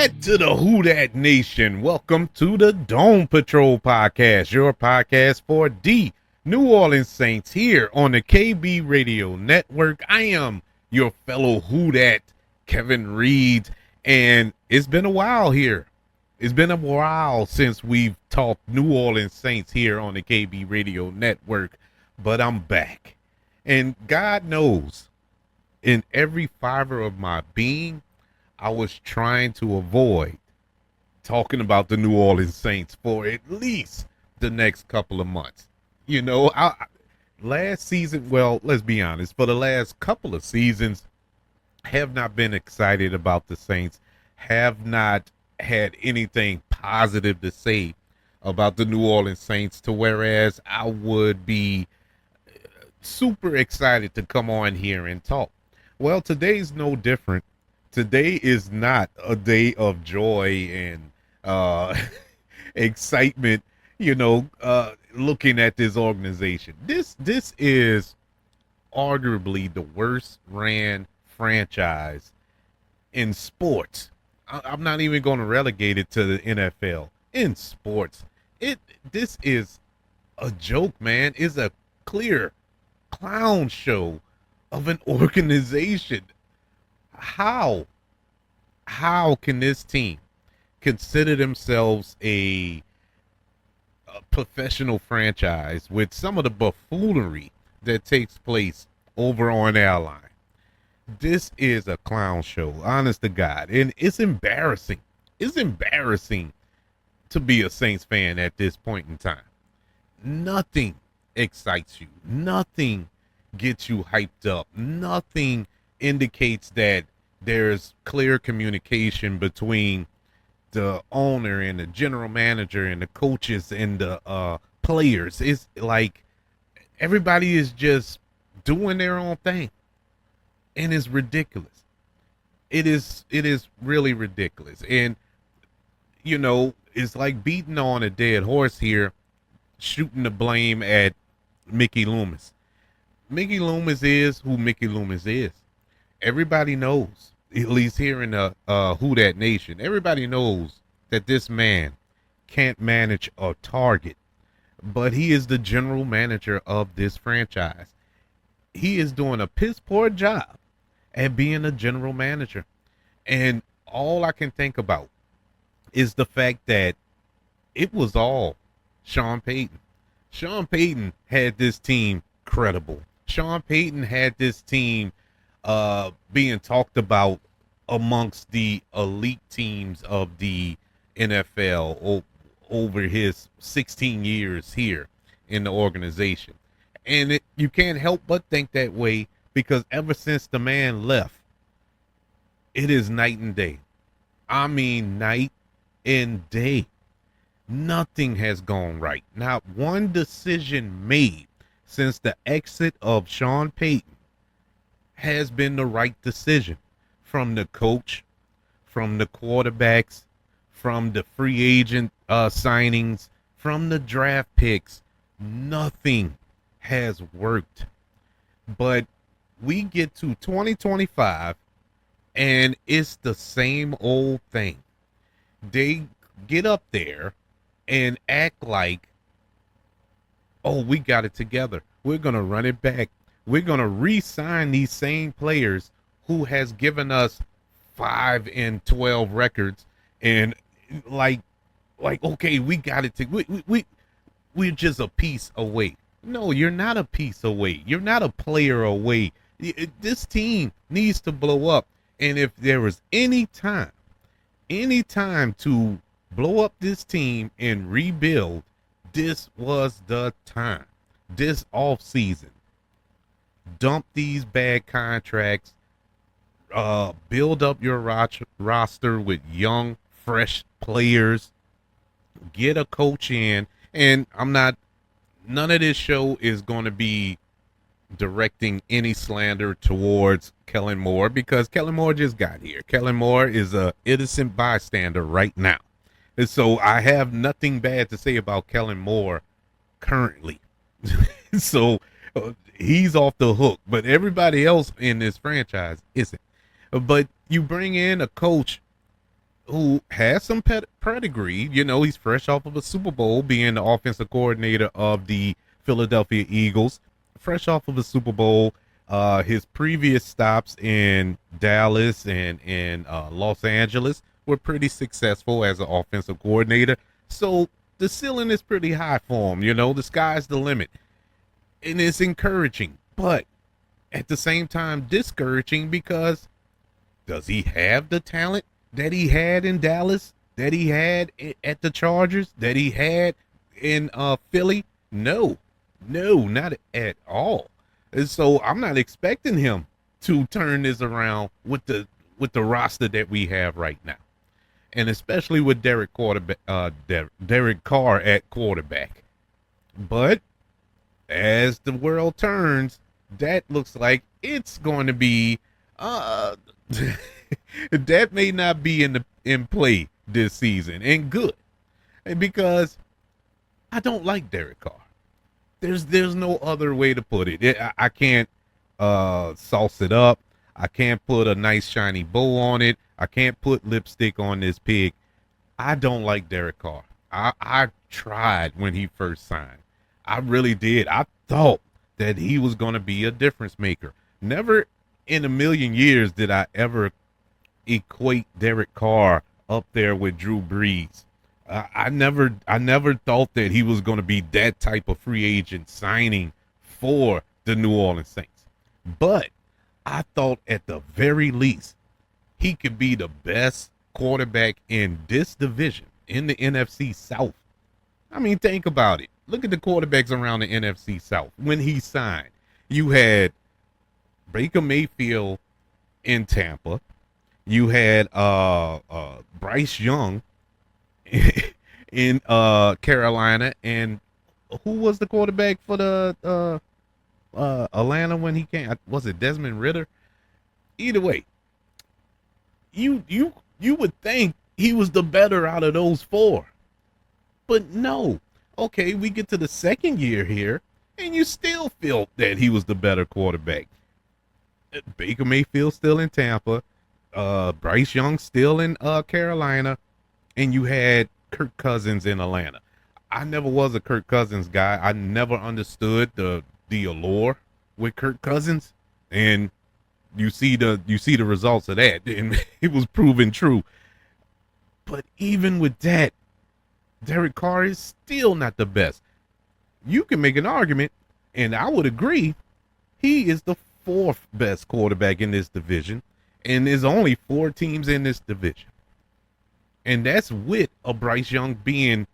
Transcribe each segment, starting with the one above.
that to the Who Dat Nation. Welcome to the Dome Patrol podcast, your podcast for the New Orleans Saints here on the KB Radio Network. I am your fellow Who Dat, Kevin Reed, and it's been a while here. It's been a while since we've talked New Orleans Saints here on the KB Radio Network, but I'm back. And God knows, in every fiber of my being, I was trying to avoid talking about the New Orleans Saints for at least the next couple of months. You know, last season, well, let's be honest, for the last couple of seasons, have not been excited about the Saints, have not had anything positive to say about the New Orleans Saints, to whereas I would be super excited to come on here and talk. Well, today's no different. Today is not a day of joy and excitement, looking at this organization. This is arguably the worst ran franchise in sports. I'm not even going to relegate it to the NFL. In sports, this is a joke, man. It's a clear clown show of an organization. How can this team consider themselves a professional franchise with some of the buffoonery that takes place over on our line? This is a clown show, honest to God, and it's embarrassing. It's embarrassing to be a Saints fan at this point in time. Nothing excites you. Nothing gets you hyped up. Nothing indicates that there's clear communication between the owner and the general manager and the coaches and the players. It's like everybody is just doing their own thing, and it's ridiculous. It is really ridiculous. And it's like beating on a dead horse here, shooting the blame at Mickey Loomis. Mickey Loomis is who Mickey Loomis is. Everybody knows, at least here in the Who Dat Nation, everybody knows that this man can't manage a target, but he is the general manager of this franchise. He is doing a piss poor job at being a general manager. And all I can think about is the fact that it was all Sean Payton. Sean Payton had this team credible. Sean Payton had this team being talked about amongst the elite teams of the NFL over his 16 years here in the organization. And you can't help but think that way, because ever since the man left, it is night and day. I mean, night and day. Nothing has gone right. Not one decision made since the exit of Sean Payton has been the right decision, from the coach, from the quarterbacks, from the free agent signings, from the draft picks. Nothing has worked. But we get to 2025 and it's the same old thing. They get up there and act like, oh, we got it together. We're going to run it back. We're going to re-sign these same players who has given us 5-12 records. And like, okay, we got it. We're just a piece away. No, you're not a piece away. You're not a player away. This team needs to blow up. And if there was any time to blow up this team and rebuild, this was the time. This offseason. Dump these bad contracts, build up your roster with young, fresh players, get a coach in. And none of this show is going to be directing any slander towards Kellen Moore, because Kellen Moore just got here. Kellen Moore is a innocent bystander right now. And so I have nothing bad to say about Kellen Moore currently. So he's off the hook, but everybody else in this franchise isn't. But you bring in a coach who has some pedigree. You know, he's fresh off of a Super Bowl, being the offensive coordinator of the Philadelphia Eagles. Fresh off of a Super Bowl. His previous stops in Dallas and in Los Angeles were pretty successful as an offensive coordinator. So the ceiling is pretty high for him. You know, the sky's the limit. And it's encouraging, but at the same time discouraging, because does he have the talent that he had in Dallas, that he had at the Chargers, that he had in Philly? No, no, not at all. And so I'm not expecting him to turn this around with the roster that we have right now, and especially with Derek Carr at quarterback. But as the world turns, that looks like it's going to be uh that may not be in play this season, and good, because I don't like Derek Carr. There's no other way to put it. I can't sauce it up. I can't put a nice shiny bow on it. I can't put lipstick on this pig. I don't like Derek Carr. I tried when he first signed. I really did. I thought that he was going to be a difference maker. Never in a million years did I ever equate Derek Carr up there with Drew Brees. I never thought that he was going to be that type of free agent signing for the New Orleans Saints. But I thought at the very least he could be the best quarterback in this division in the NFC South. I mean, think about it. Look at the quarterbacks around the NFC South when he signed. You had Baker Mayfield in Tampa. You had Bryce Young in Carolina, and who was the quarterback for the Atlanta when he came? Was it Desmond Ridder? Either way, you would think he was the better out of those four, but no. Okay, we get to the second year here, and you still feel that he was the better quarterback. Baker Mayfield still in Tampa, Bryce Young still in Carolina, and you had Kirk Cousins in Atlanta. I never was a Kirk Cousins guy. I never understood the allure with Kirk Cousins, and you see the results of that, and it was proven true. But even with that, Derek Carr is still not the best. You can make an argument, and I would agree, he is the fourth best quarterback in this division, and there's only four teams in this division. And that's with a Bryce Young being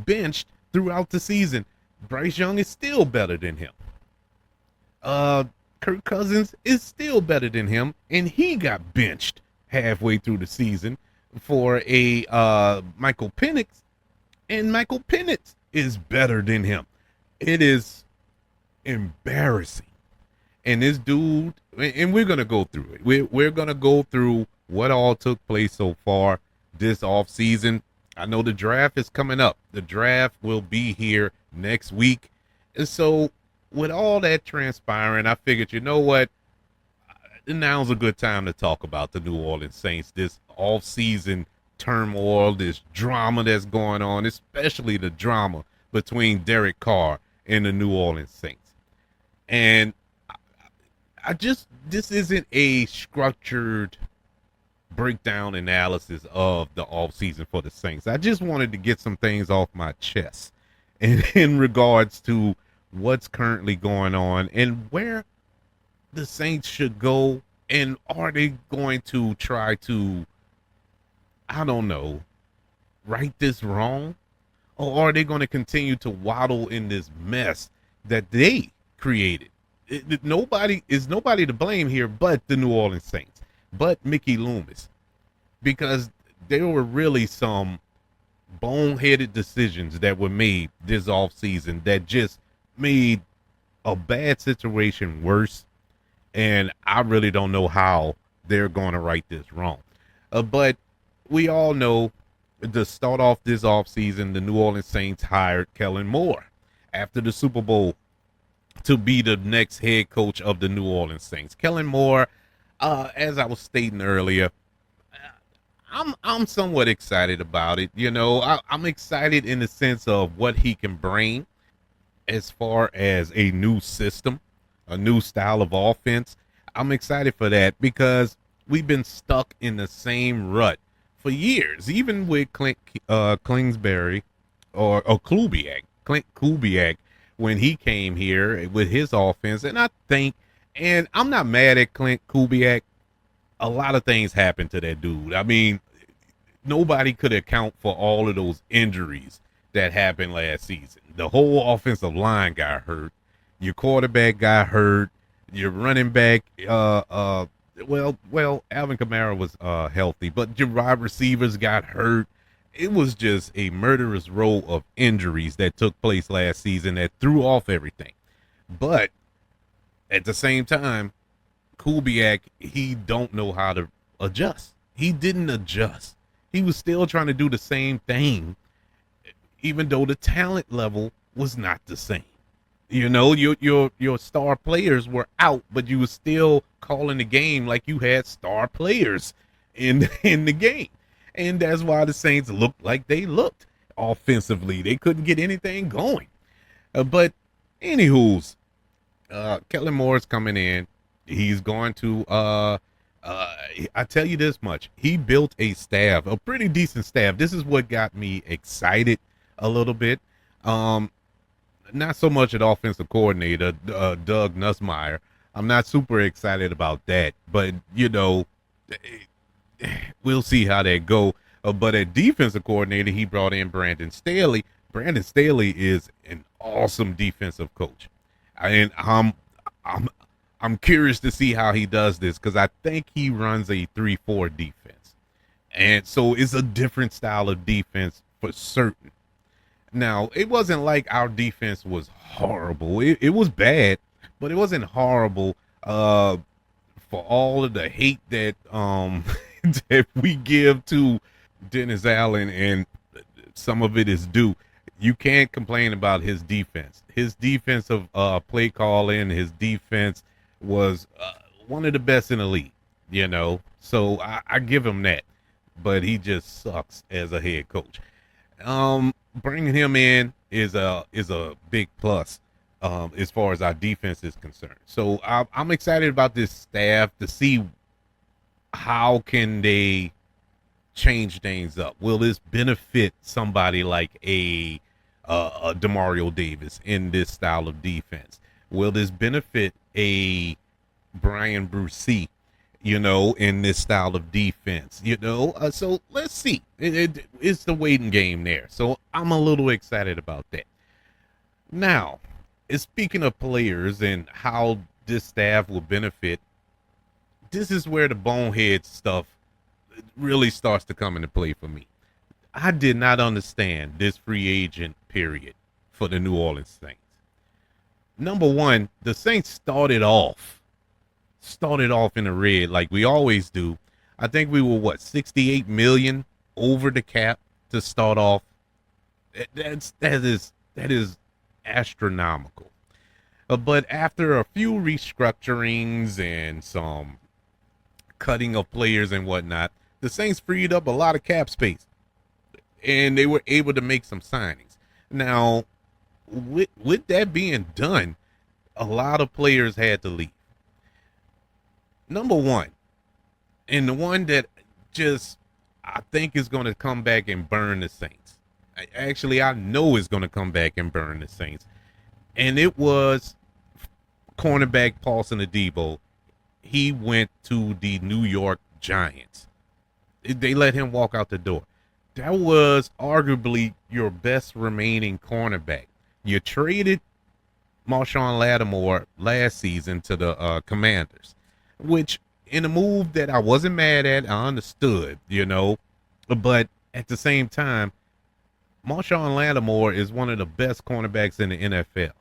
benched throughout the season. Bryce Young is still better than him. Kirk Cousins is still better than him, and he got benched halfway through the season for a Michael Penix, and Michael Penix is better than him. It is embarrassing. And this dude, and we're going to go through it. We're going to go through what all took place so far this offseason. I know the draft is coming up. The draft will be here next week. And so with all that transpiring, I figured, you know what? Now's a good time to talk about the New Orleans Saints, this offseason turmoil, this drama that's going on, especially the drama between Derek Carr and the New Orleans Saints. And this isn't a structured breakdown analysis of the offseason for the Saints. I just wanted to get some things off my chest in regards to what's currently going on and where the Saints should go, and are they going to try to, I don't know, right this wrong? Or are they going to continue to waddle in this mess that they created? Nobody to blame here but the New Orleans Saints, but Mickey Loomis, because there were really some boneheaded decisions that were made this offseason that just made a bad situation worse, and I really don't know how they're going to right this wrong. But we all know, to start off this offseason, the New Orleans Saints hired Kellen Moore after the Super Bowl to be the next head coach of the New Orleans Saints. Kellen Moore, as I was stating earlier, I'm somewhat excited about it. I'm excited in the sense of what he can bring as far as a new system, a new style of offense. I'm excited for that because we've been stuck in the same rut for years, even with Kingsbury or Kubiak, Clint Kubiak, when he came here with his offense. And I think, and I'm not mad at Clint Kubiak. A lot of things happened to that dude. I mean, nobody could account for all of those injuries that happened last season. The whole offensive line got hurt. Your quarterback got hurt. Your running back, Alvin Kamara was healthy, but your wide receivers got hurt. It was just a murderous row of injuries that took place last season that threw off everything. But at the same time, Kubiak, he don't know how to adjust. He didn't adjust. He was still trying to do the same thing, even though the talent level was not the same. Your star players were out, but you were still calling the game like you had star players in the game. And that's why the Saints looked like they looked offensively. They couldn't get anything going. But anywho's, Kellen Moore's coming in. He's going to I tell you this much. He built a staff, a pretty decent staff. This is what got me excited a little bit. Not so much at offensive coordinator, Doug Nussmeier. I'm not super excited about that, but we'll see how that go. But at defensive coordinator, he brought in Brandon Staley. Brandon Staley is an awesome defensive coach, and I'm curious to see how he does this because I think he runs a 3-4 defense, and so it's a different style of defense for certain. Now, it wasn't like our defense was horrible. It was bad, but it wasn't horrible. For all of the hate that that we give to Dennis Allen, and some of it is due. You can't complain about his defense. His defensive play calling, his defense was one of the best in the league. So I give him that, but he just sucks as a head coach. Bringing him in is a big plus as far as our defense is concerned. So I'm excited about this staff to see how can they change things up. Will this benefit somebody like a Demario Davis in this style of defense? Will this benefit a Brian Brucey, in this style of defense? So let's see. It's the waiting game there. So I'm a little excited about that. Now, speaking of players and how this staff will benefit, this is where the bonehead stuff really starts to come into play for me. I did not understand this free agent period for the New Orleans Saints. Number one, the Saints started off in the red like we always do. I think we were 68 million over the cap to start off. That is astronomical. But after a few restructurings and some cutting of players and whatnot, the Saints freed up a lot of cap space, and they were able to make some signings. Now, with that being done, a lot of players had to leave. Number one, and the one that just I think is going to come back and burn the Saints. I know is going to come back and burn the Saints. And it was cornerback Paulson Adebo. He went to the New York Giants. They let him walk out the door. That was arguably your best remaining cornerback. You traded Marshawn Lattimore last season to the Commanders, which in a move that I wasn't mad at, I understood, but at the same time, Marshawn Lattimore is one of the best cornerbacks in the NFL.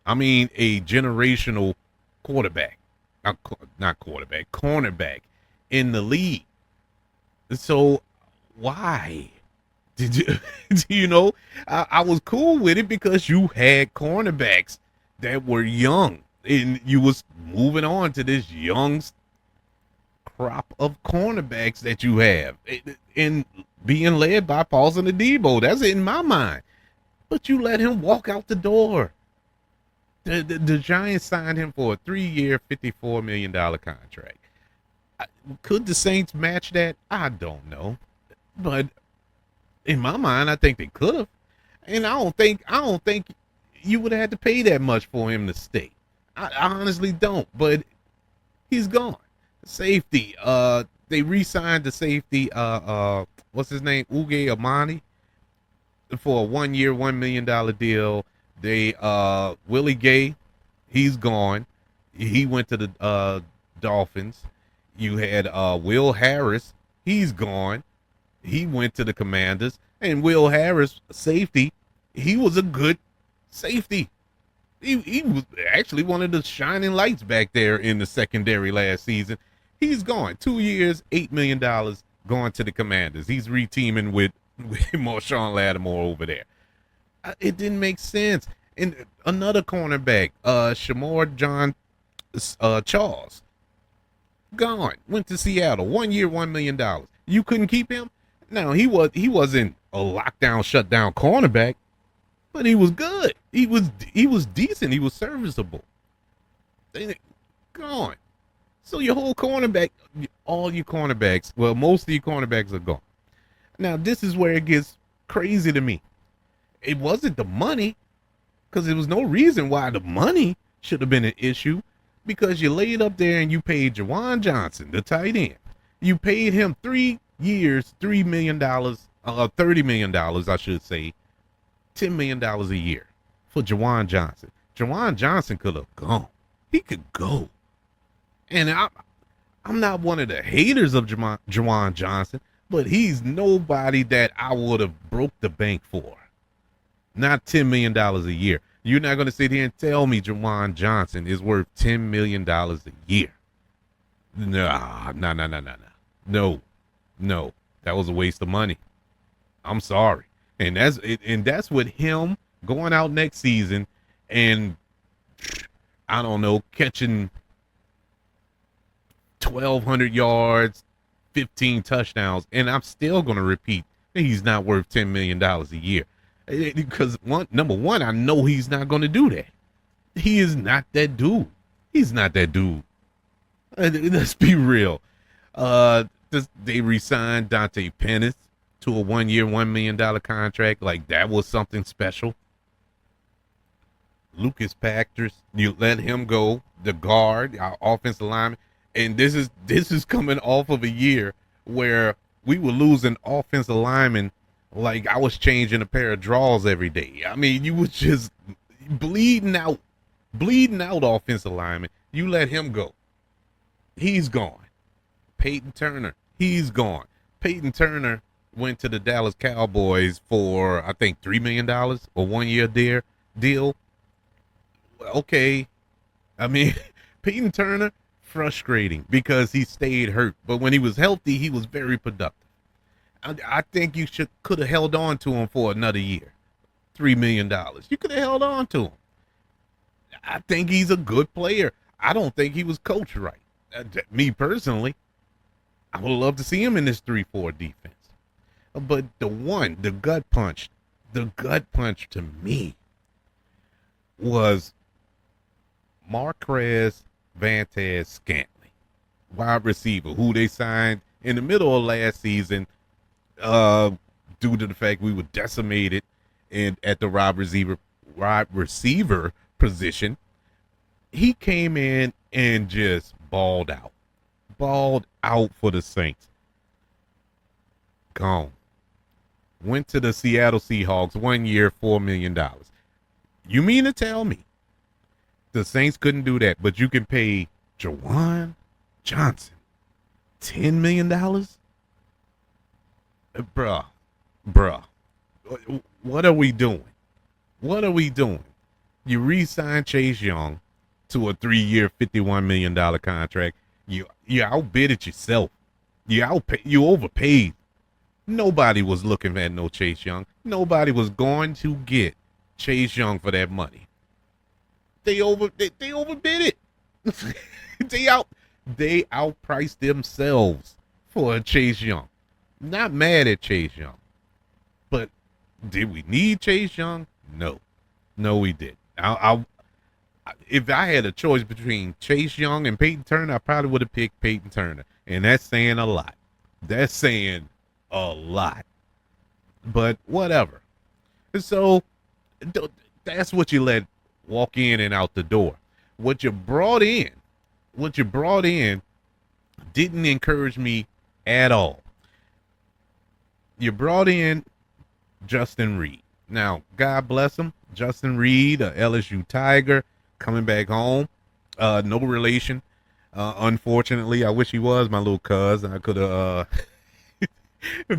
I mean, a generational quarterback, cornerback in the league. So why did you, I was cool with it because you had cornerbacks that were young and you was moving on to this young crop of cornerbacks that you have, and being led by Paulson Adebo. That's in my mind. But you let him walk out the door. The Giants signed him for a 3-year, $54 million contract. Could the Saints match that? I don't know. But in my mind, I think they could have. And I don't think you would have had to pay that much for him to stay. I honestly don't. But he's gone. Safety. They re-signed the safety. What's his name? Uge Amani, for a 1-year, $1 million deal. They Willie Gay, he's gone. He went to the Dolphins. You had Will Harris, he's gone. He went to the Commanders. And Will Harris, safety, he was a good safety. He was actually one of the shining lights back there in the secondary last season. He's gone. 2 years, $8 million, going to the Commanders. He's reteaming with Marshawn Lattimore over there. It didn't make sense. And another cornerback, Shamar John Charles, gone. Went to Seattle. 1 year, $1 million. You couldn't keep him? No, he wasn't a lockdown, shutdown cornerback, but he was good. He was decent. He was serviceable. Gone. So your whole cornerback, all your cornerbacks, well, most of your cornerbacks are gone. Now, this is where it gets crazy to me. It wasn't the money, because there was no reason why the money should have been an issue, because you laid up there and you paid Juwan Johnson, the tight end. You paid him 3 years, $3 million, $30 million, I should say, $10 million a year for Juwan Johnson. Juwan Johnson could have gone. He could go. And I'm not one of the haters of Juwan Johnson, but he's nobody that I would have broke the bank for. Not $10 million a year. You're not going to sit here and tell me Juwan Johnson is worth $10 million a year. No. That was a waste of money. I'm sorry. And that's with him going out next season and, I don't know, catching 1,200 yards, 15 touchdowns, and I'm still going to repeat that he's not worth $10 million a year. Because, number one, I know he's not going to do that. He is not that dude. He's not that dude. Let's be real. They re-signed Dante Pennis to a 1-year, $1 million contract. Like, that was something special. Lucas Pactors, you let him go. The guard, our offensive lineman. And this is coming off of a year where we were losing offensive linemen like I was changing a pair of drawers every day. I mean, you was just bleeding out offensive linemen. You let him go. He's gone. Peyton Turner, he's gone. Peyton Turner went to the Dallas Cowboys for, I think, $3 million, a 1-year deal. Okay. I mean, Peyton Turner, frustrating because he stayed hurt. But when he was healthy, he was very productive. I think you could have held on to him for another year. $3 million. You could have held on to him. I think he's a good player. I don't think he was coached right. Me personally, I would love to see him in this 3-4 defense. But the gut punch to me was Marquez Vantez-Scantling, wide receiver, who they signed in the middle of last season due to the fact we were decimated at the wide receiver position. He came in and just balled out for the Saints. Gone. Went to the Seattle Seahawks, 1 year, $4 million. You mean to tell me the Saints couldn't do that, but you can pay Juwan Johnson $10 million? Bruh. What are we doing? You re-signed Chase Young to a 3-year, $51 million contract. You outbid it yourself. You overpaid. Nobody was looking at no Chase Young. Nobody was going to get Chase Young for that money. They overbid it. They outpriced themselves for a Chase Young. Not mad at Chase Young, but did we need Chase Young? No, no, we did. If I had a choice between Chase Young and Peyton Turner, I probably would have picked Peyton Turner, and that's saying a lot. That's saying a lot. But whatever. So that's what you let walk in and out the door. What you brought in, didn't encourage me at all. You brought in Justin Reed. Now, God bless him. Justin Reed, a LSU Tiger, coming back home. No relation. Unfortunately, I wish he was my little cuz. I could have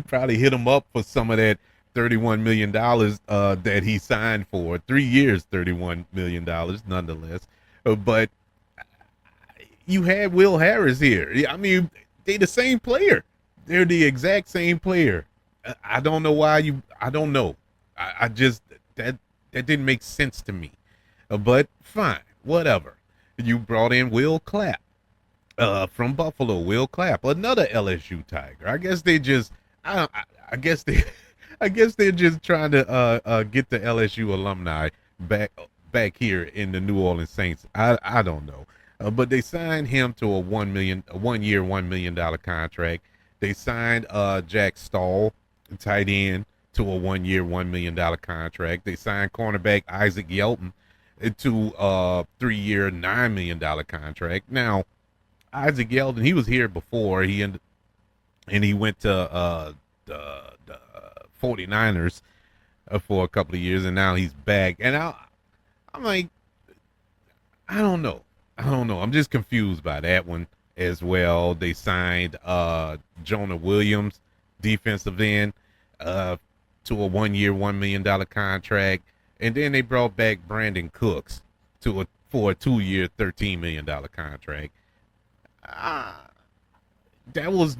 probably hit him up for some of that $31 million that he signed for. 3 years, $31 million, nonetheless. But you had Will Harris here. I mean, they the same player. They're the exact same player. I don't know why I don't know. I just, that didn't make sense to me. But fine, whatever. You brought in Will Clapp from Buffalo. Will Clapp, another LSU Tiger. I guess they just, I guess they, I guess they're just trying to get the LSU alumni back here in the New Orleans Saints. I don't know. But they signed him to a 1 year, $1 million contract. They signed Jack Stahl, tight end, to a 1 year, $1 million contract. They signed cornerback Isaac Yelton to a 3 year, $9 million contract. Now, Isaac Yelton, he was here before. He went to the 49ers for a couple of years, and now he's back. And I'm like, I don't know. I'm just confused by that one as well. They signed Jonah Williams, defensive end, to a 1 year, $1 million contract. And then they brought back Brandon Cooks for a 2 year, $13 million contract. That was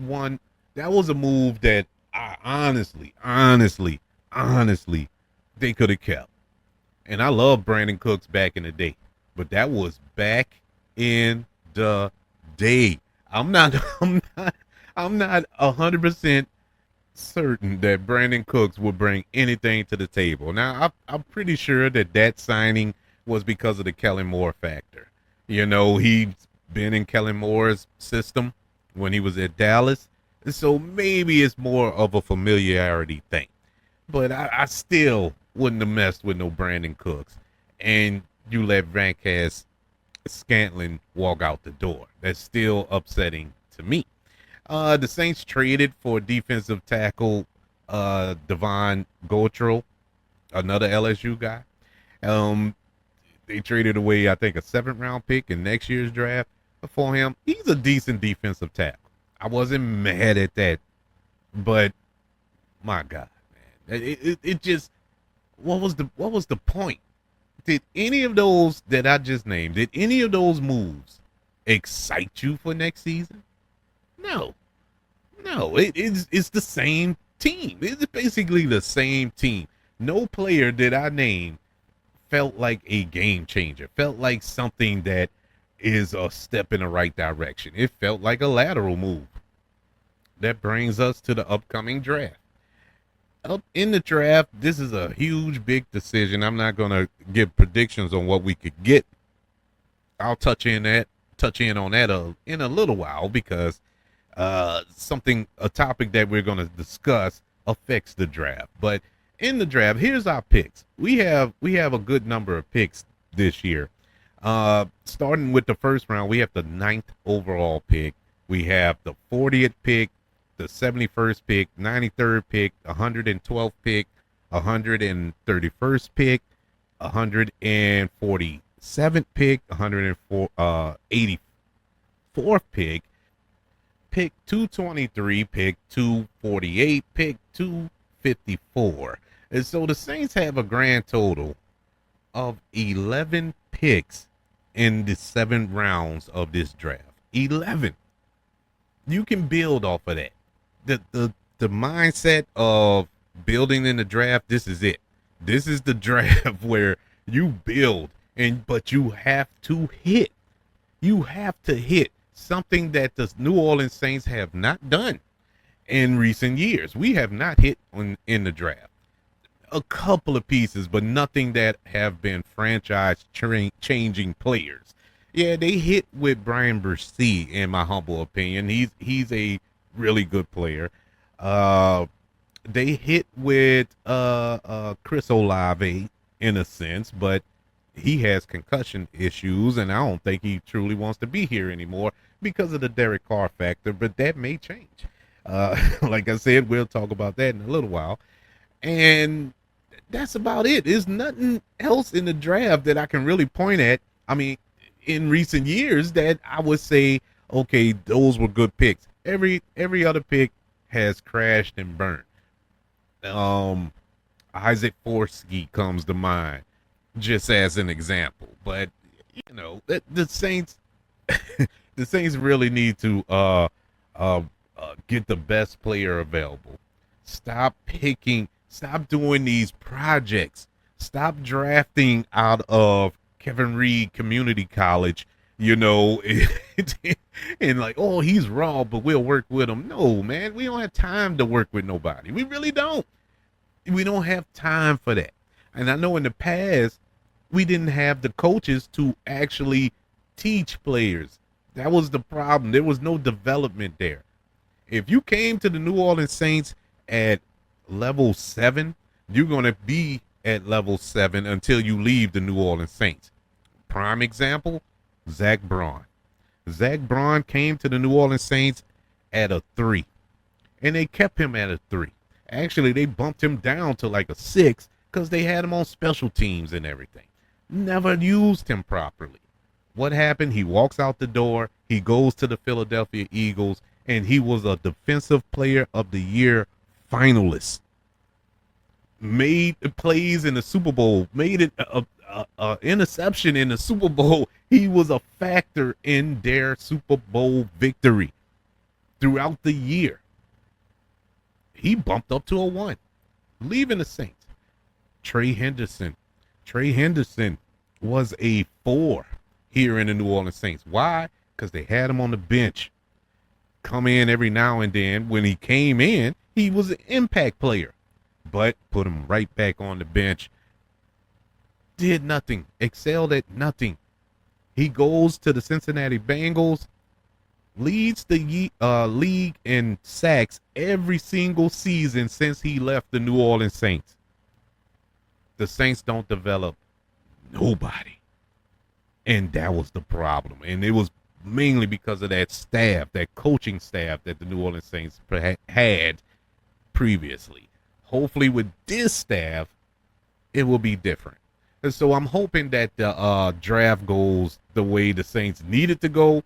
a move that I honestly, they could have kept. And I love Brandon Cooks back in the day, but that was back in the day. I'm not 100% certain that Brandon Cooks will bring anything to the table. Now, I'm pretty sure that signing was because of the Kellen Moore factor. You know, he's been in Kellen Moore's system when he was at Dallas, so maybe it's more of a familiarity thing. But I still wouldn't have messed with no Brandon Cooks. And you let Vancast Scantling walk out the door. That's still upsetting to me. The Saints traded for defensive tackle Devon Gotrell, another LSU guy. They traded away, I think, a 7th round pick in next year's draft for him. He's a decent defensive tackle. I wasn't mad at that, but my God, man, it just, what was the point? Did any of those that I just named, did any of those moves excite you for next season? No, it's the same team. It's basically the same team. No player that I named felt like a game changer, felt like something that is a step in the right direction. It felt like a lateral move. That brings us to the upcoming draft. Up in the draft, this is a huge, big decision. I'm not going to give predictions on what we could get. I'll touch in on that in a little while, because a topic that we're going to discuss affects the draft. But in the draft, here's our picks. We have a good number of picks this year. Starting with the first round, we have the 9th overall pick. We have the 40th pick, the 71st pick, 93rd pick, 112th pick, 131st pick, 147th pick, 184th pick, pick 223, pick 248, pick 254. And so the Saints have a grand total of 11 picks in the 7 rounds of this draft. 11. You can build off of that. The mindset of building in the draft, this is it. This is the draft where you build, but you have to hit. You have to hit. something that the New Orleans Saints have not done in recent years. We have not hit in the draft. A couple of pieces, but nothing that have been franchise changing players. Yeah, they hit with Brian Bursey, in my humble opinion. He's a really good player. Uh, they hit with Chris Olave in a sense, but he has concussion issues, and I don't think he truly wants to be here anymore because of the Derek Carr factor. But that may change. Like I said, we'll talk about that in a little while. And that's about it. There's nothing else in the draft that I can really point at. I mean, in recent years, that I would say, okay, those were good picks. Every other pick has crashed and burned. Um, Isaac Forsky comes to mind, just as an example. But the Saints, the Saints really need to get the best player available. Stop picking. Stop doing these projects. Stop drafting out of Kevin Reed Community College, and like, oh, he's raw, but we'll work with him. No, man, we don't have time to work with nobody. We really don't. We don't have time for that. And I know in the past, we didn't have the coaches to actually teach players. That was the problem. There was no development there. If you came to the New Orleans Saints at level 7, you're going to be at level 7 until you leave the New Orleans Saints. Prime example, Zach Braun. Zach Braun came to the New Orleans Saints at a 3, and they kept him at a 3. Actually, they bumped him down to like a 6 because they had him on special teams and everything. Never used him properly. What happened? He walks out the door. He goes to the Philadelphia Eagles, and he was a Defensive Player of the Year finalist. Made plays in the Super Bowl. Made it a interception in the Super Bowl. He was a factor in their Super Bowl victory throughout the year. He bumped up to a 1, leaving the Saints. Trey Henderson. Trey Henderson was a 4 here in the New Orleans Saints. Why? Because they had him on the bench. Come in every now and then. When he came in, he was an impact player, but put him right back on the bench. Did nothing. Excelled at nothing. He goes to the Cincinnati Bengals, leads the league in sacks every single season since he left the New Orleans Saints. The Saints don't develop nobody. And that was the problem. And it was mainly because of that staff, that coaching staff that the New Orleans Saints had previously. Hopefully with this staff, it will be different. And so I'm hoping that the draft goes the way the Saints need it to go.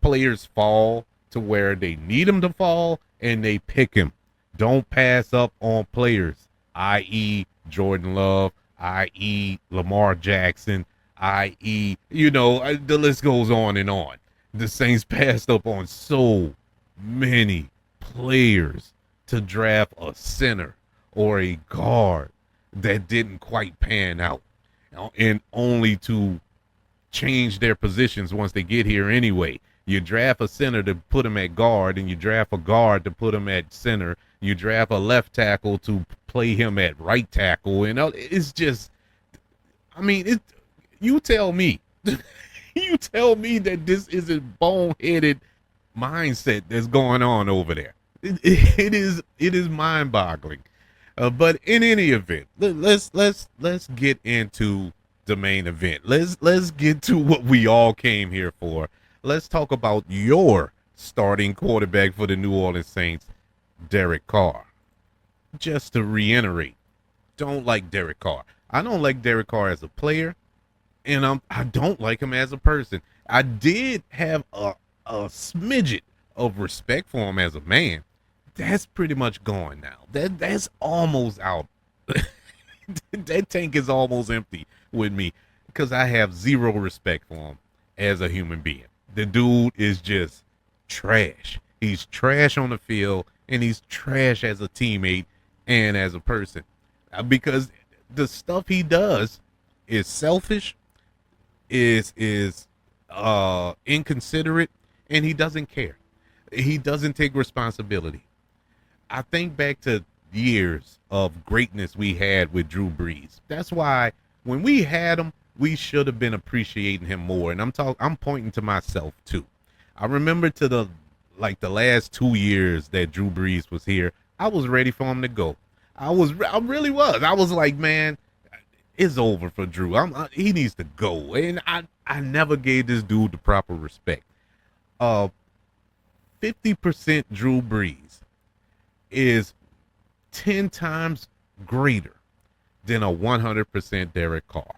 Players fall to where they need them to fall, and they pick him. Don't pass up on players, i.e. Jordan Love, i.e. Lamar Jackson, i.e., the list goes on and on. The Saints passed up on so many players to draft a center or a guard that didn't quite pan out, and only to change their positions once they get here anyway. You draft a center to put him at guard, and you draft a guard to put him at center. You draft a left tackle to play him at right tackle, and it's just, you tell me. You tell me that this isn't boneheaded mindset that's going on over there. It is mind-boggling. But in any event, let's get into the main event. Let's get to what we all came here for. Let's talk about your starting quarterback for the New Orleans Saints, Derek Carr. Just to reiterate, don't like Derek Carr. I don't like Derek Carr as a player, and I don't like him as a person. I did have a smidget of respect for him as a man. That's pretty much gone now. That's almost out. That tank is almost empty with me because I have zero respect for him as a human being. The dude is just trash. He's trash on the field, and he's trash as a teammate and as a person, because the stuff he does is selfish, is inconsiderate, and he doesn't care. He doesn't take responsibility. I think back to years of greatness we had with Drew Brees. That's why when we had him, we should have been appreciating him more. And I'm pointing to myself too. I remember to the last 2 years that Drew Brees was here, I was ready for him to go. I really was. I was like, man, it's over for Drew. He needs to go. And I never gave this dude the proper respect. 50% Drew Brees is 10 times greater than a 100% Derek Carr.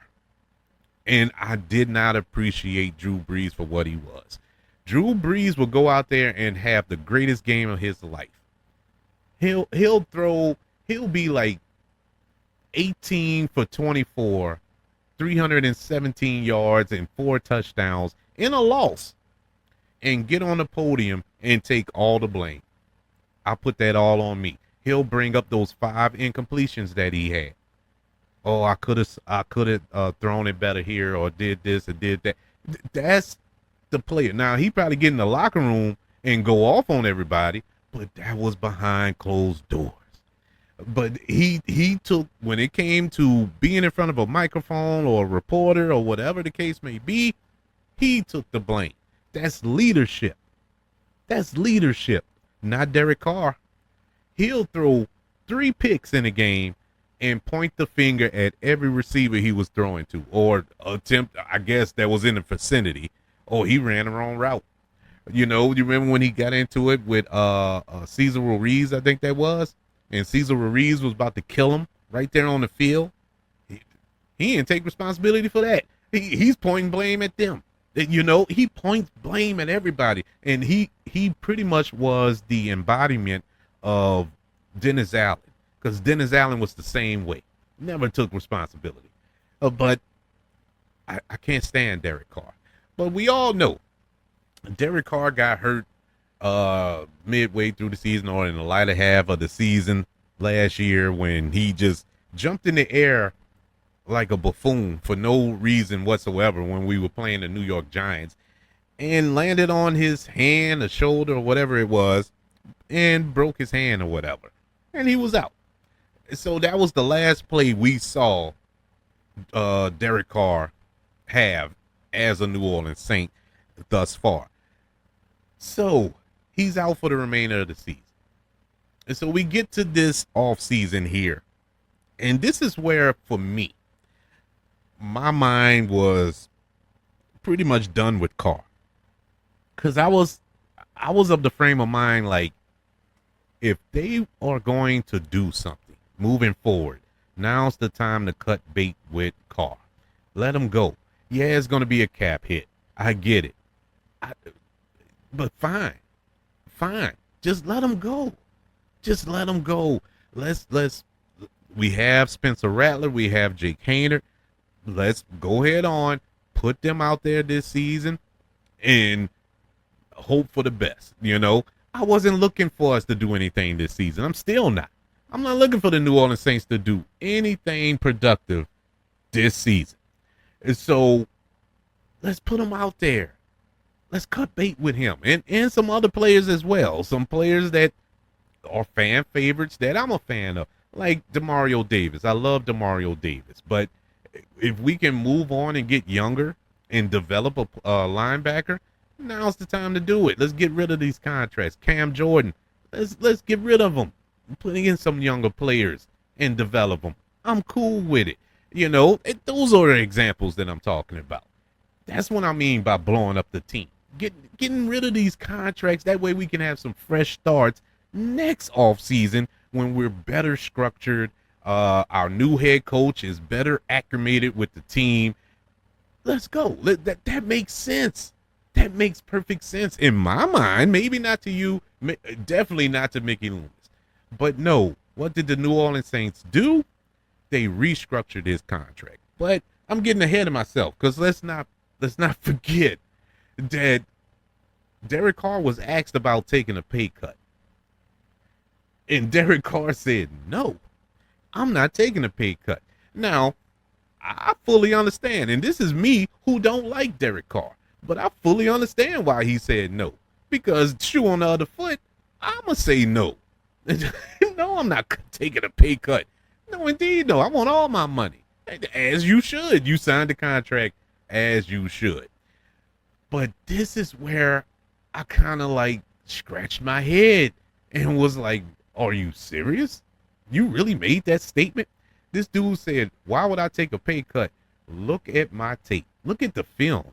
And I did not appreciate Drew Brees for what he was. Drew Brees will go out there and have the greatest game of his life. He'll be like 18 for 24, 317 yards and 4 touchdowns in a loss, and get on the podium and take all the blame. I put that all on me. He'll bring up those 5 incompletions that he had. Oh, I could have thrown it better here, or did this or did that. That's the player. Now he probably get in the locker room and go off on everybody, but that was behind closed doors. But he took, when it came to being in front of a microphone or a reporter or whatever the case may be, he took the blame. That's leadership. That's leadership, not Derek Carr. He'll throw 3 picks in a game and point the finger at every receiver he was throwing to, or attempt, I guess, that was in the vicinity. Oh, he ran the wrong route. You remember when he got into it with Cesar Ruiz, I think that was, and Cesar Ruiz was about to kill him right there on the field. He didn't take responsibility for that. He's pointing blame at them. He points blame at everybody, and he pretty much was the embodiment of Dennis Allen, because Dennis Allen was the same way, never took responsibility. But I can't stand Derek Carr. But we all know Derek Carr got hurt midway through the season, or in the latter half of the season last year, when he just jumped in the air like a buffoon for no reason whatsoever when we were playing the New York Giants, and landed on his hand or shoulder or whatever it was, and broke his hand or whatever, and he was out. So that was the last play we saw Derek Carr have as a New Orleans Saint thus far. So he's out for the remainder of the season. And so we get to this off season here, and this is where, for me, my mind was pretty much done with Carr, because I was of the frame of mind, like, if they are going to do something moving forward, now's the time to cut bait with Carr. Let him go. Yeah, it's going to be a cap hit. I get it. But fine. Just let him go. Just let him go. We have Spencer Rattler. We have Jake Haener. Let's go ahead on, put them out there this season and hope for the best. I wasn't looking for us to do anything this season. I'm still not. I'm not looking for the New Orleans Saints to do anything productive this season. And so let's put him out there. Let's cut bait with him and some other players as well. Some players that are fan favorites that I'm a fan of, like Demario Davis. I love Demario Davis, but if we can move on and get younger and develop a linebacker, now's the time to do it. Let's get rid of these contracts. Cam Jordan, let's get rid of them. Putting in some younger players and develop them. I'm cool with it. Those are the examples that I'm talking about. That's what I mean by blowing up the team. Getting rid of these contracts. That way we can have some fresh starts next offseason when we're better structured. Our new head coach is better acclimated with the team. Let's go. That makes sense. That makes perfect sense in my mind. Maybe not to you. Definitely not to Mickey Loomis. But no, what did the New Orleans Saints do? They restructured his contract. But I'm getting ahead of myself, because let's not forget that Derek Carr was asked about taking a pay cut. And Derek Carr said, no, I'm not taking a pay cut. Now, I fully understand, and this is me who don't like Derek Carr, but I fully understand why he said no. because shoe on the other foot, I'ma say no. No, I'm not taking a pay cut. No, indeed, no. I want all my money. As you should. You signed the contract as you should. But this is where I kind of like scratched my head and was like, are you serious? You really made that statement? This dude said, why would I take a pay cut? Look at my tape. Look at the film.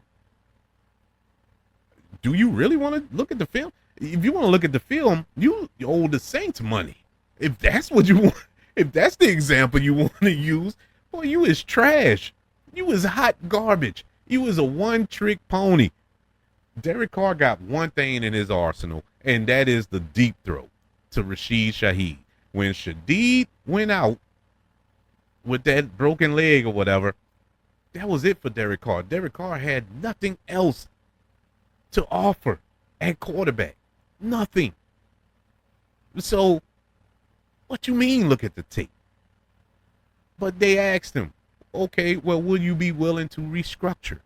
Do you really want to look at the film? If you want to look at the film, you owe the Saints money. If that's what you want, if that's the example you want to use, boy, you is trash. You is hot garbage. You is a one-trick pony. Derek Carr got one thing in his arsenal, and that is the deep throw to Rashid Shaheed. When Shaheed went out with that broken leg or whatever, that was it for Derek Carr. Derek Carr had nothing else to offer at quarterback. Nothing. So, what you mean look at the tape? But they asked him, okay, well, will you be willing to restructure?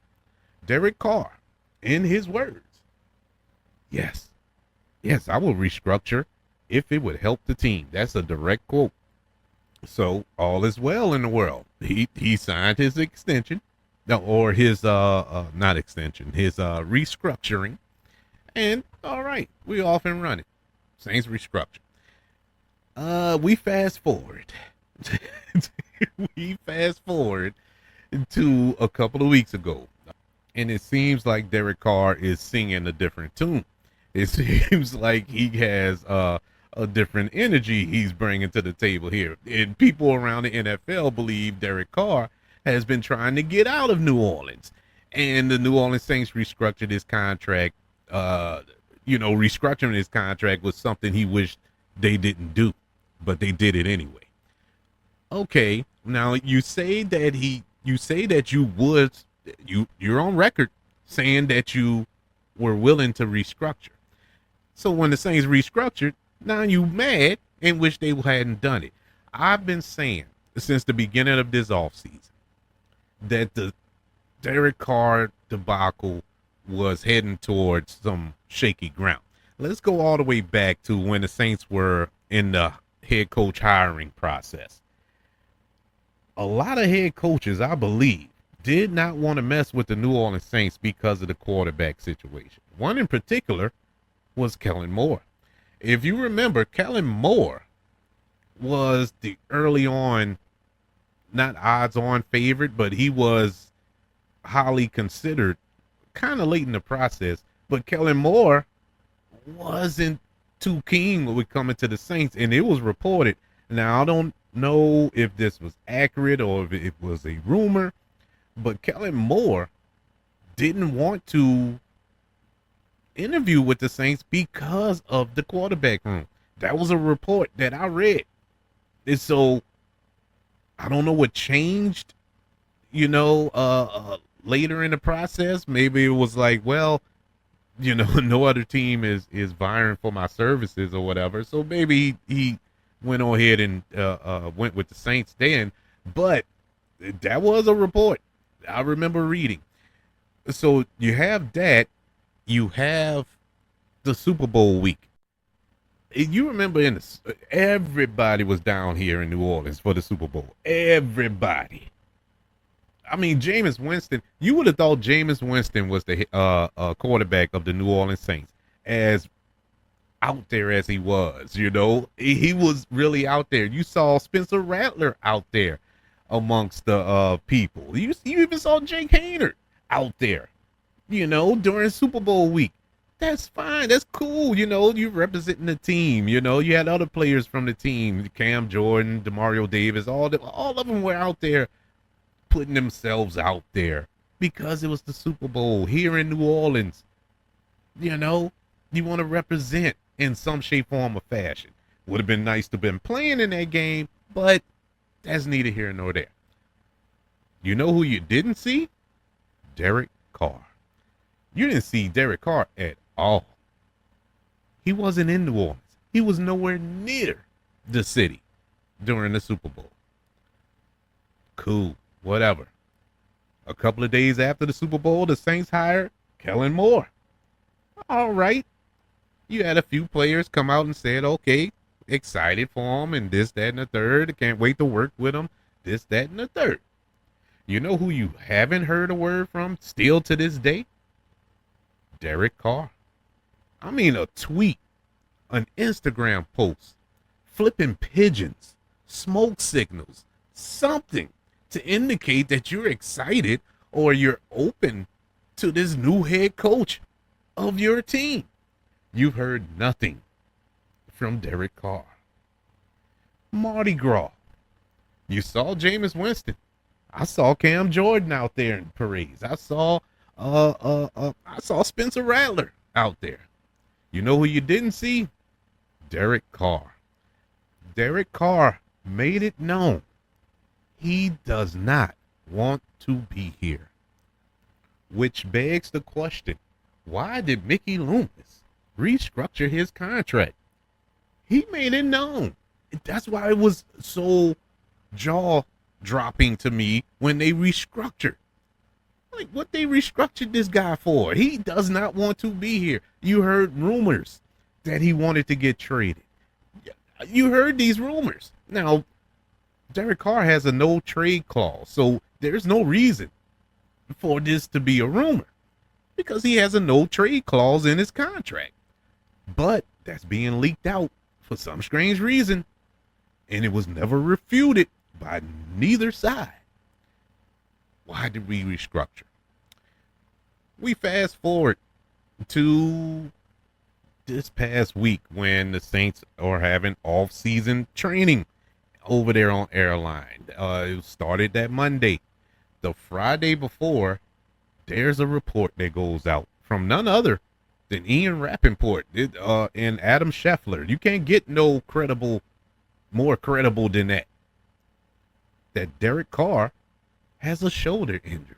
Derek Carr, in his words, yes, I will restructure if it would help the team. That's a direct quote. So all is well in the world. He signed his extension, or his not extension, his restructuring, and all right, we off and running. Saints restructure. We fast forward. We fast forward to a couple of weeks ago, and it seems like Derek Carr is singing a different tune. It seems like he has a different energy he's bringing to the table here. And people around the NFL believe Derek Carr has been trying to get out of New Orleans. And the New Orleans Saints restructured his contract. Restructuring his contract was something he wished they didn't do, but they did it anyway. Okay, now you say that you're on record saying that you were willing to restructure. So when the Saints restructured, now you mad and wish they hadn't done it. I've been saying since the beginning of this offseason that the Derek Carr debacle was heading towards some shaky ground. Let's go all the way back to when the Saints were in the head coach hiring process. A lot of head coaches, I believe, did not want to mess with the New Orleans Saints because of the quarterback situation. One in particular was Kellen Moore. If you remember, Kellen Moore was the early on, not odds on favorite, but he was highly considered kind of late in the process. But Kellen Moore wasn't too keen with coming to the Saints, and it was reported. Now, I don't know if this was accurate or if it was a rumor, but Kellen Moore didn't want to interview with the Saints because of the quarterback room. That was a report that I read. And so I don't know what changed, later in the process. Maybe it was like, well, no other team is vying for my services or whatever. So maybe he went on ahead and went with the Saints then. But that was a report I remember reading. So you have that. You have the Super Bowl week. You remember everybody was down here in New Orleans for the Super Bowl. Everybody. I mean, Jameis Winston, you would have thought Jameis Winston was the quarterback of the New Orleans Saints, as out there as he was, He was really out there. You saw Spencer Rattler out there amongst the people. You even saw Jake Haynard out there, during Super Bowl week. That's fine. That's cool. You're representing the team. You had other players from the team, Cam Jordan, Demario Davis, all of them were out there putting themselves out there because it was the Super Bowl here in New Orleans. You want to represent in some shape, form, or fashion. Would have been nice to have been playing in that game, but that's neither here nor there. You know who you didn't see? Derek Carr. You didn't see Derek Carr at all. He wasn't in New Orleans. He was nowhere near the city during the Super Bowl. Cool, whatever. A couple of days after the Super Bowl, the Saints hired Kellen Moore. All right. You had a few players come out and said, okay, excited for him and this, that, and the third. Can't wait to work with him. This, that, and the third. You know who you haven't heard a word from still to this day? Derek Carr. I mean, a tweet, an Instagram post, flipping pigeons, smoke signals, something to indicate that you're excited or you're open to this new head coach of your team. You've heard nothing from Derek Carr. Mardi Gras. You saw Jameis Winston. I saw Cam Jordan out there in parades. I saw Spencer Rattler out there. You know who you didn't see? Derek Carr. Derek Carr made it known he does not want to be here. Which begs the question, why did Mickey Loomis restructure his contract? He made it known. That's why it was so jaw-dropping to me when they restructured. Like, what they restructured this guy for? He does not want to be here. You heard rumors that he wanted to get traded. You heard these rumors. Now, Derek Carr has a no trade clause, so there's no reason for this to be a rumor because he has a no trade clause in his contract. But that's being leaked out for some strange reason, and it was never refuted by neither side. Why did we restructure? We fast forward to this past week when the Saints are having off-season training over there on airline. It started that Monday. The Friday before, there's a report that goes out from none other than Ian Rappaport and Adam Scheffler. You can't get no more credible than that. That Derek Carr has a shoulder injury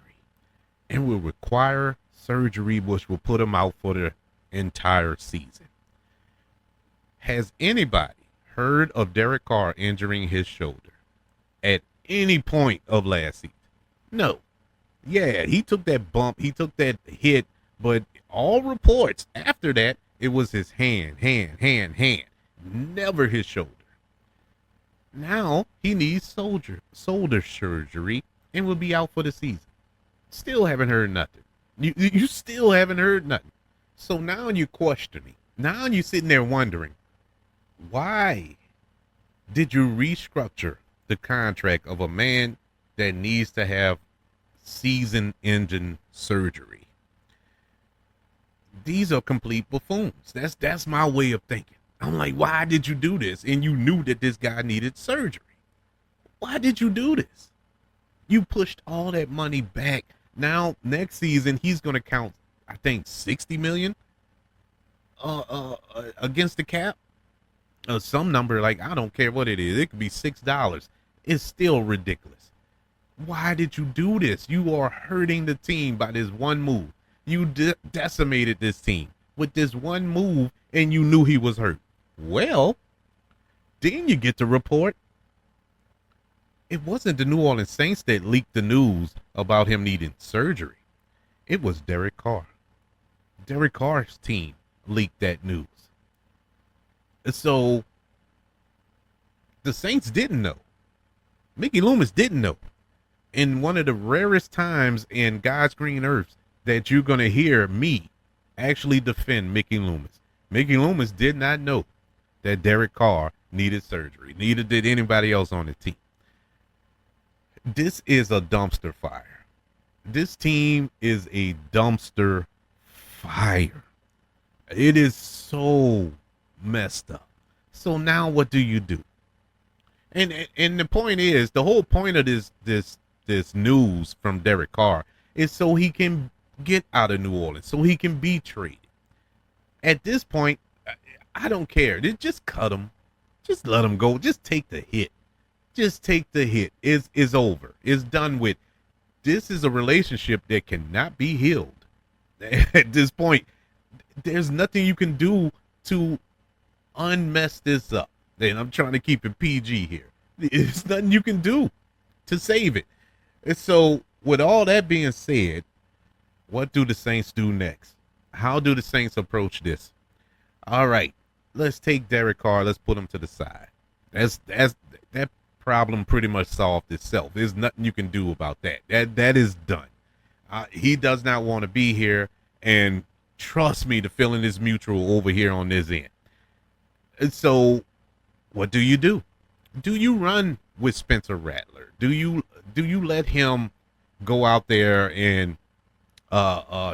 and will require surgery, which will put him out for the entire season. Has anybody heard of Derek Carr injuring his shoulder at any point of last season? No. Yeah, he took that bump, he took that hit, but all reports after that, it was his hand, never his shoulder. Now he needs shoulder surgery and will be out for the season. Still haven't heard nothing. You still haven't heard nothing. So now you're questioning. Now you're sitting there wondering, why did you restructure the contract of a man that needs to have season-ending surgery? These are complete buffoons. That's my way of thinking. I'm like, why did you do this? And you knew that this guy needed surgery. Why did you do this? You pushed all that money back. Now, next season, he's going to count, I think, $60 million against the cap. Some number, like, I don't care what it is. It could be $6. It's still ridiculous. Why did you do this? You are hurting the team by this one move. You decimated this team with this one move, and you knew he was hurt. Well, then you get the report. It wasn't the New Orleans Saints that leaked the news about him needing surgery. It was Derek Carr. Derek Carr's team leaked that news. So the Saints didn't know. Mickey Loomis didn't know. In one of the rarest times in God's green earth that you're going to hear me actually defend Mickey Loomis. Mickey Loomis did not know that Derek Carr needed surgery. Neither did anybody else on the team. This is a dumpster fire. This team is a dumpster fire. It is so messed up. So now what do you do? And the point is, the whole point of this news from Derek Carr is so he can get out of New Orleans, so he can be traded. At this point, I don't care. Just cut him. Just let him go. Just take the hit. Just take the hit. It's over. It's done with. This is a relationship that cannot be healed. At this point, there's nothing you can do to unmess this up. And I'm trying to keep it PG here. There's nothing you can do to save it. And so, with all that being said, what do the Saints do next? How do the Saints approach this? All right, let's take Derek Carr. Let's put him to the side. That problem pretty much solved itself. There's nothing you can do about that. That is done. He does not want to be here, and trust me, the feeling is mutual over here on this end. And so, what do you do? Do you run with Spencer Rattler? Do you let him go out there and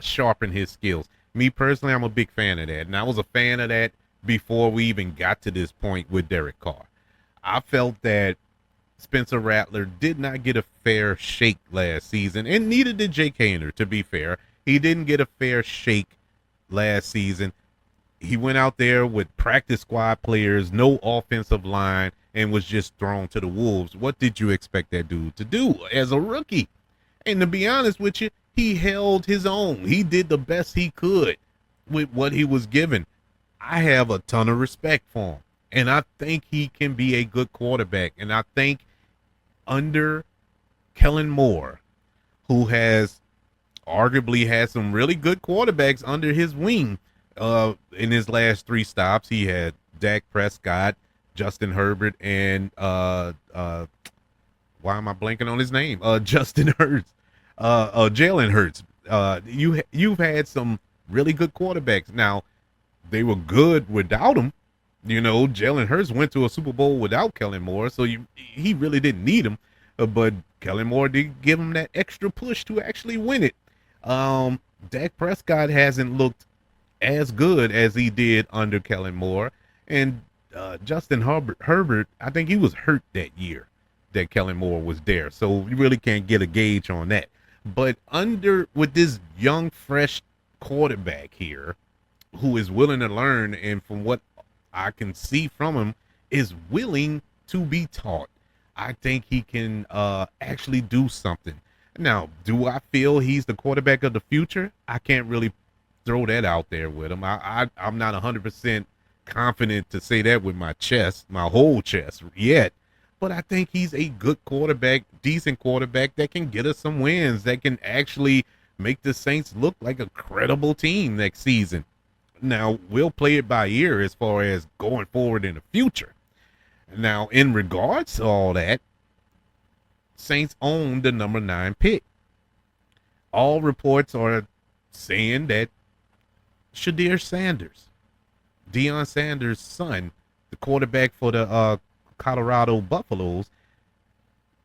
sharpen his skills? Me personally, I'm a big fan of that, and I was a fan of that before we even got to this point with Derek Carr. I felt that Spencer Rattler did not get a fair shake last season, and neither did Jake Haener, to be fair. He didn't get a fair shake last season. He went out there with practice squad players, no offensive line, and was just thrown to the wolves. What did you expect that dude to do as a rookie? And to be honest with you, he held his own. He did the best he could with what he was given. I have a ton of respect for him, and I think he can be a good quarterback. And I think under Kellen Moore, who has arguably had some really good quarterbacks under his wing, in his last three stops, he had Dak Prescott, Justin Herbert, and why am I blanking on his name? Justin Hurts, Jalen Hurts. You've had some really good quarterbacks. Now they were good without him. Jalen Hurts went to a Super Bowl without Kellen Moore, so he really didn't need him. But Kellen Moore did give him that extra push to actually win it. Dak Prescott hasn't looked as good as he did under Kellen Moore, and Justin Herbert, I think he was hurt that year that Kellen Moore was there, so you really can't get a gauge on that. But with this young, fresh quarterback here, who is willing to learn, and from what I can see from him, is willing to be taught, I think he can actually do something. Now, do I feel he's the quarterback of the future? I can't really throw that out there with him. I'm not 100% confident to say that with my whole chest yet, but I think he's a good quarterback, decent quarterback that can get us some wins, that can actually make the Saints look like a credible team next season. Now, we'll play it by ear as far as going forward in the future. Now, in regards to all that, Saints own the number 9 pick. All reports are saying that Shadir Sanders, Deion Sanders' son, the quarterback for the Colorado Buffaloes,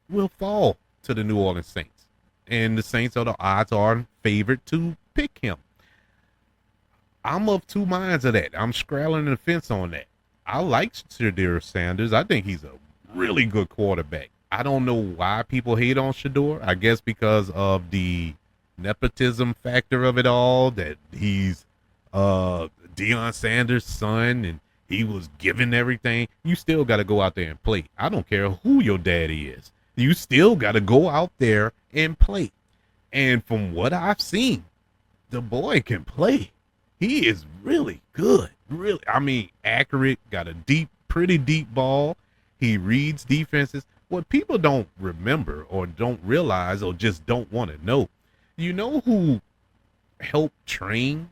will fall to the New Orleans Saints. And the Saints the odds are favored to pick him. I'm of two minds of that. I'm straddling the fence on that. I like Shadir Sanders. I think he's a really good quarterback. I don't know why people hate on Shadir. I guess because of the nepotism factor of it all, that he's Deion Sanders' son and he was given everything. You still got to go out there and play. I don't care who your daddy is. You still got to go out there and play. And from what I've seen, the boy can play. He is really good. Really, I mean, accurate, got a pretty deep ball. He reads defenses. What people don't remember or don't realize or just don't want to know, you know who helped train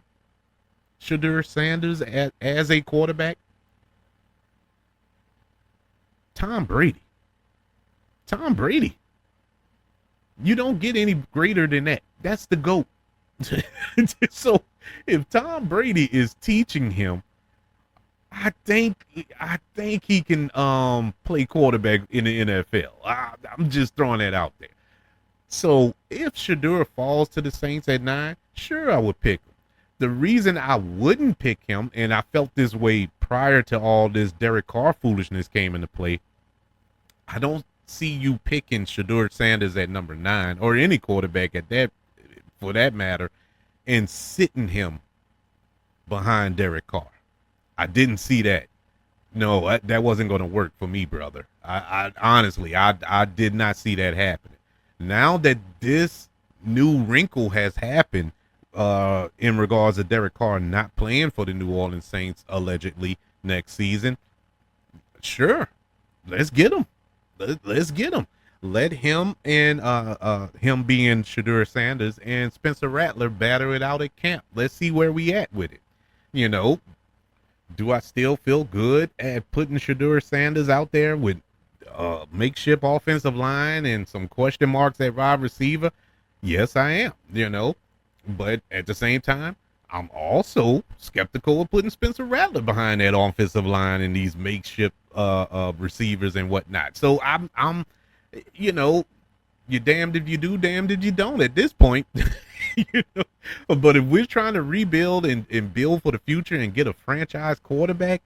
Shadir Sanders as a quarterback? Tom Brady. Tom Brady. You don't get any greater than that. That's the GOAT. So if Tom Brady is teaching him, I think he can play quarterback in the NFL. I'm just throwing that out there. So if Shadir falls to the Saints at 9, sure, I would pick him. The reason I wouldn't pick him, and I felt this way prior to all this Derek Carr foolishness came into play, I don't see you picking Shadir Sanders at number 9 or any quarterback at that, for that matter, and sitting him behind Derek Carr. I didn't see that. No, that wasn't going to work for me, brother. I honestly, I did not see that happening. Now that this new wrinkle has happened, in regards to Derek Carr not playing for the New Orleans Saints allegedly next season, sure, let's get him. Let's get him. Let him and him being Shadir Sanders and Spencer Rattler batter it out at camp. Let's see where we at with it. Do I still feel good at putting Shedeur Sanders out there with makeshift offensive line and some question marks at wide receiver? Yes, I am, But at the same time, I'm also skeptical of putting Spencer Rattler behind that offensive line and these makeshift receivers and whatnot. So I'm, you know, you're damned if you do, damned if you don't at this point. you But if we're trying to rebuild and build for the future and get a franchise quarterback,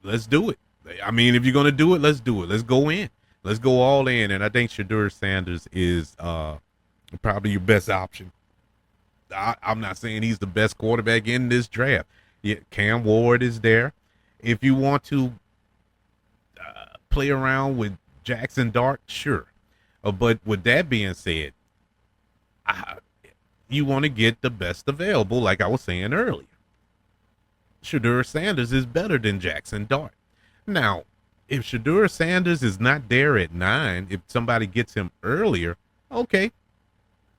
let's do it. I mean, if you're gonna do it, let's do it. Let's go in. Let's go all in. And I think Shedeur Sanders is probably your best option. I'm not saying he's the best quarterback in this draft. Yeah, Cam Ward is there. If you want to play around with Jackson Dart, sure. But with that being said, you want to get the best available, like I was saying earlier. Shedeur Sanders is better than Jackson Dart. Now, if Shedeur Sanders is not there at 9, if somebody gets him earlier, okay,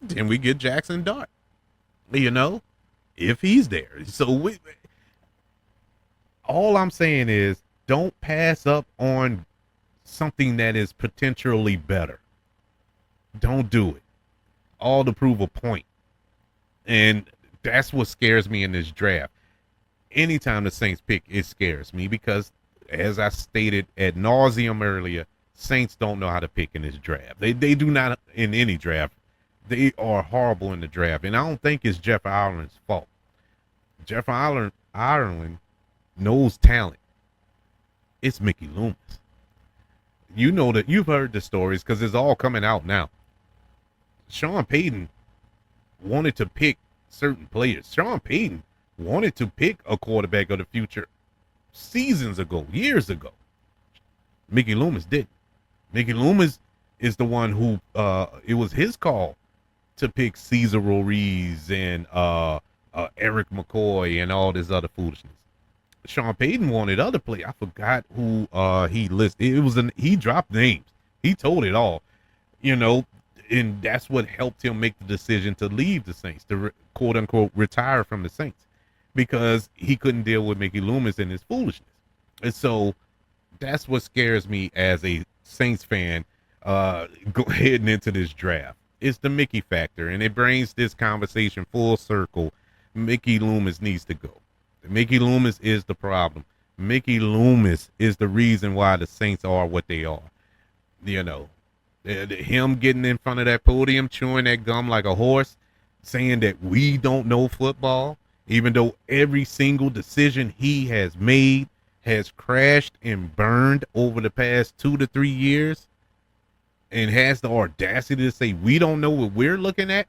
then we get Jackson Dart. If he's there. So all I'm saying is don't pass up on something that is potentially better. Don't do it. All to prove a point. And that's what scares me in this draft. Anytime the Saints pick, it scares me because, as I stated ad nauseum earlier, Saints don't know how to pick in this draft. They do not in any draft. They are horrible in the draft. And I don't think it's Jeff Ireland's fault. Jeff Ireland knows talent. It's Mickey Loomis. You know that you've heard the stories because it's all coming out now. Sean Payton wanted to pick certain players. Sean Payton wanted to pick a quarterback of the future seasons ago, years ago. Mickey Loomis didn't. Mickey Loomis is the one who it was his call to pick Cesar Ruiz and Eric McCoy and all this other foolishness. Sean Payton wanted other players. I forgot who he listed. He dropped names. He told it all, and that's what helped him make the decision to leave the Saints, to quote unquote retire from the Saints, because he couldn't deal with Mickey Loomis and his foolishness. And so that's what scares me as a Saints fan heading into this draft. It's the Mickey factor, and it brings this conversation full circle. Mickey Loomis needs to go. Mickey Loomis is the problem. Mickey Loomis is the reason why the Saints are what they are. Him getting in front of that podium, chewing that gum like a horse, saying that we don't know football, even though every single decision he has made has crashed and burned over the past 2 to 3 years, and has the audacity to say we don't know what we're looking at.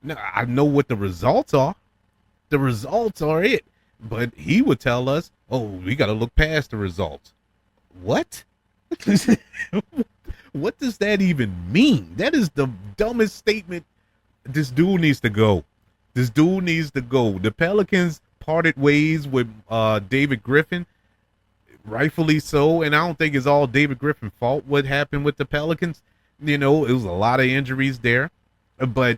Now, I know what the results are. The results are it. But he would tell us, oh, we got to look past the results. What? What does that even mean? That is the dumbest statement. This dude needs to go. This dude needs to go. The Pelicans parted ways with David Griffin, rightfully so. And I don't think it's all David Griffin's fault what happened with the Pelicans. It was a lot of injuries there. But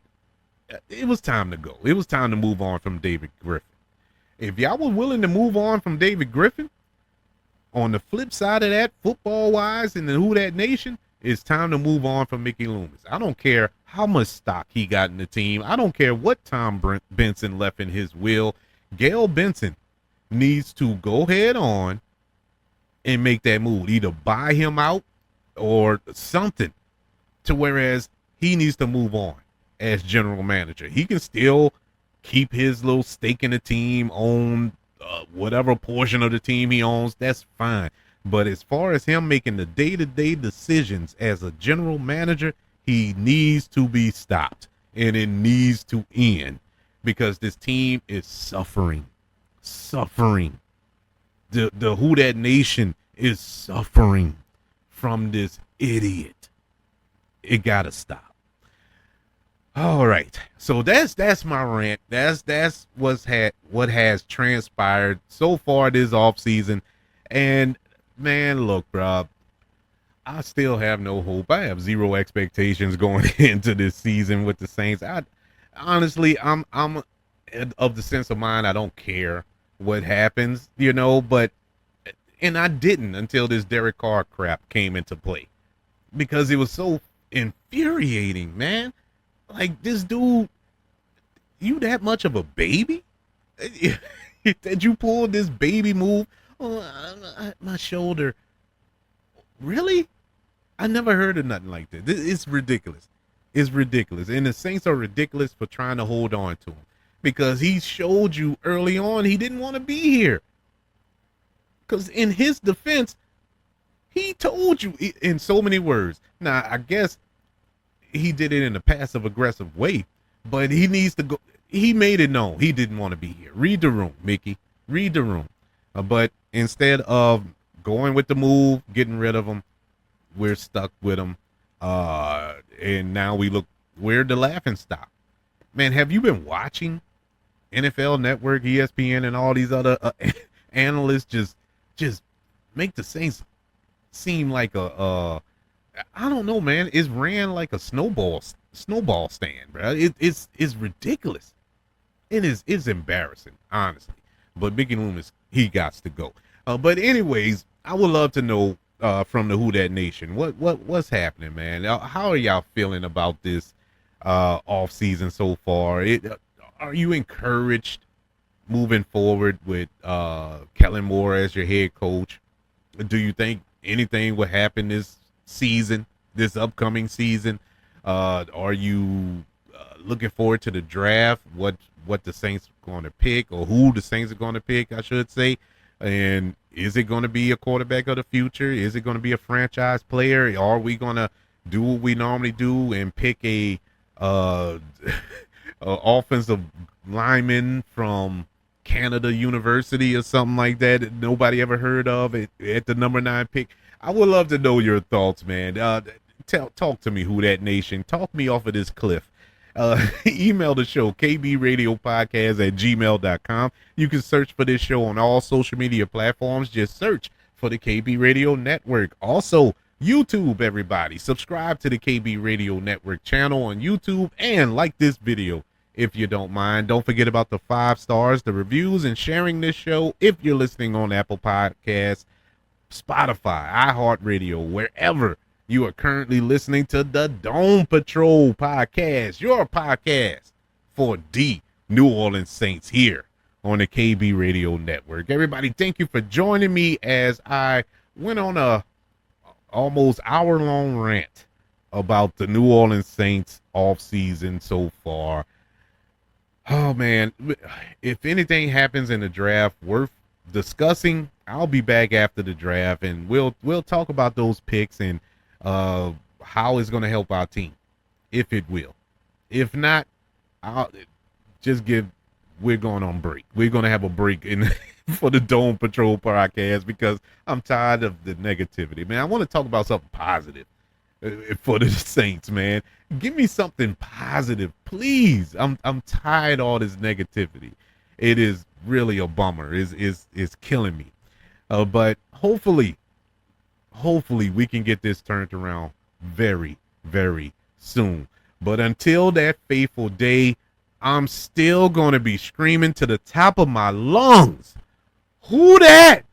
it was time to go. It was time to move on from David Griffin. If y'all were willing to move on from David Griffin, on the flip side of that, football-wise, and the Who Dat Nation, it's time to move on from Mickey Loomis. I don't care how much stock he got in the team. I don't care what Tom Benson left in his will. Gail Benson needs to go head on and make that move. Either buy him out or something, to whereas he needs to move on as general manager. He can still keep his little stake in the team, own whatever portion of the team he owns, that's fine. But as far as him making the day-to-day decisions as a general manager, he needs to be stopped, and it needs to end, because this team is suffering. The Who Dat Nation is suffering from this idiot. It gotta stop. All right, so that's my rant. That's what has transpired so far this offseason. And man, look, bro, I still have no hope. I have zero expectations going into this season with the Saints. I'm of the sense of mind, I don't care what happens, but and I didn't until this Derek Carr crap came into play because it was so infuriating, man. Like this dude, you that much of a baby? That you pulled this baby move? Oh, my shoulder. Really? I never heard of nothing like this. It's ridiculous. It's ridiculous. And the Saints are ridiculous for trying to hold on to him because he showed you early on he didn't want to be here. Because in his defense, he told you in so many words. Now, I guess he did it in a passive aggressive way, but he needs to go. He made it known he didn't want to be here. Read the room, Mickey. Read the room. But instead of going with the move, getting rid of him, we're stuck with him. And now we're the laughing stock. Man, have you been watching NFL Network, ESPN, and all these other analysts just make the Saints seem like I don't know, man. It's ran like a snowball stand, bro. It's ridiculous. It's embarrassing, honestly. But Mickey Loomis, he got to go. But anyways, I would love to know from the Who Dat Nation what's happening, man. How are y'all feeling about this off season so far? Are you encouraged moving forward with Kellen Moore as your head coach? Do you think anything will happen this season, this upcoming season? Are you looking forward to the draft? What the Saints are going to pick, or who the Saints are going to pick, I should say? And is it going to be a quarterback of the future? Is it going to be a franchise player? Are we going to do what we normally do and pick a offensive lineman from Canada University or something like that nobody ever heard of at the number 9 pick? I would love to know your thoughts, man. Talk to me, Who Dat Nation. Talk me off of this cliff. Email the show, kbradiopodcast@gmail.com. You can search for this show on all social media platforms. Just search for the KB Radio Network. Also, YouTube, everybody. Subscribe to the KB Radio Network channel on YouTube and like this video if you don't mind. Don't forget about the 5 stars, the reviews, and sharing this show if you're listening on Apple Podcasts, Spotify, iHeartRadio, wherever you are currently listening to the Dome Patrol podcast, your podcast for the New Orleans Saints here on the KB Radio Network. Everybody, thank you for joining me as I went on a almost hour-long rant about the New Orleans Saints off season so far. Oh man, if anything happens in the draft worth discussing, I'll be back after the draft and we'll talk about those picks and how it's going to help our team, if it will. If not, we're going on break. We're going to have a break for the Dome Patrol podcast because I'm tired of the negativity, man. I want to talk about something positive for the Saints, man. Give me something positive, please. I'm tired of all this negativity. It is really a bummer. It's killing me. But hopefully we can get this turned around very, very soon. But until that fateful day, I'm still going to be screaming to the top of my lungs, who dat?